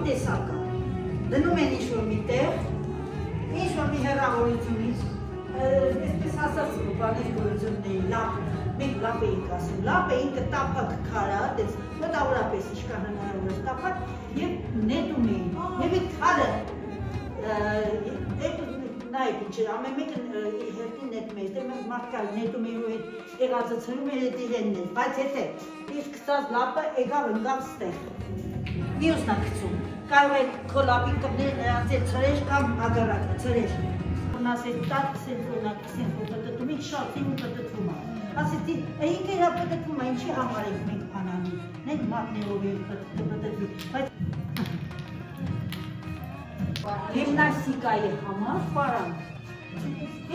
տեսակը։ Դնում են ինչ-որ մի տեղ, ինչ-որ մի հեռավորությունից, այսպես ասած, բաներ գորությունների լապ, մենք լապ էինք ասում, լապ էինք տապակ քարա, դες մոտավորապես ինչքան հնարավոր տապակ եւ նետում էին։ Եվ այդ քարը նայեք ինչ ամեն մեկը հերթին նետում է, դե մարդկալ նետում էր ու այդ եղածը ցնում էր այդ իրենն էր, բայց եթե իսկ գցած լապը եկավ ընկավ ստեղ։ Մյուսն է գցում, կարող է քո լապին կպնել նրանց այդ ցրեժ կամ հագարակը ցրեժ։ Ունաս այդ տակսեն ունակսեն պատտում եք շատին ու պատտվում է։ Ասեցի, ինքը իրա պատտվում է, ինչի համար ենք մենք անանում։ Նենք մատներով է պատտվի, բայց Գիմնաստիկայի համար պարան։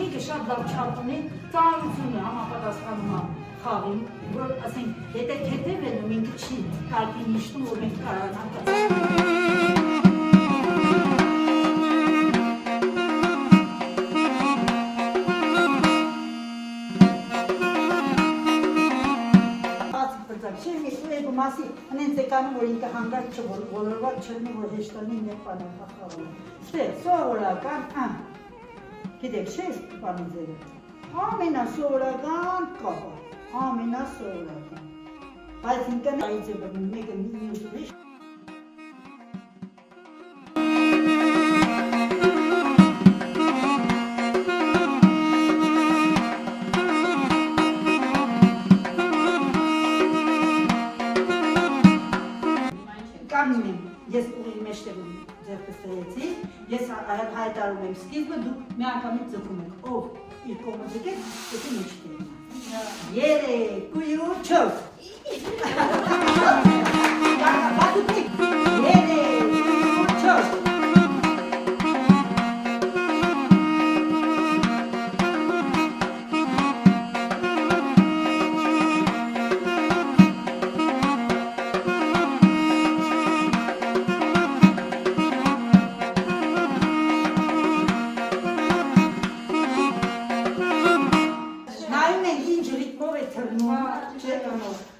Ինքը շատ լավ չափ ունի, ծանրությունը համապատասխանում է խաղին, որ ասենք, եթե հետև ենում ինքը չի կարգին իշտում, որ մենք կարողանանք։ Մասի հենց եկանում, որ ինքը հանգարտ չոլորված չլնի, որ հեշտանի մեր պաներ խախաղում է։ Ստեղ, սովորական, գիտեք, չես պանիզերը, ամենասովորական կապը, ամենասովորական, բայց ինքը նայից է բրնում, մեկը մյուս ուրիշ, Ես ուղիղ մեջտեղում ձեռքս տվեցի, ես հայտարարում եմ սկիզբը, դուք մի անգամից ձգում եք, ով իր կողմը ձգեք, դուք մեջտեղում։ 3, 2, 4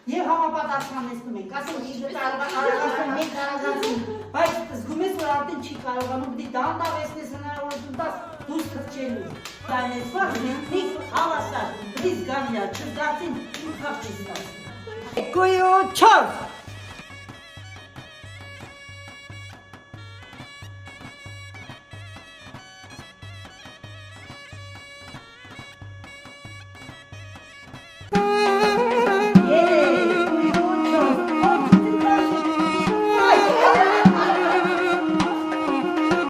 Եվ համապատասխանեցնում ենք, ասենք ինչ կարողացնում մենք կարողացնում, բայց զգում ես, որ արդեն չի կարողանում, պիտի դանդաղեցնես հնարավորություն տաս դուրս թռչելու։ Դանեցված մենք հավասար, պիտի զգամ իրա, չզգացին, ինչ խաղ չզգացին։ 2, 4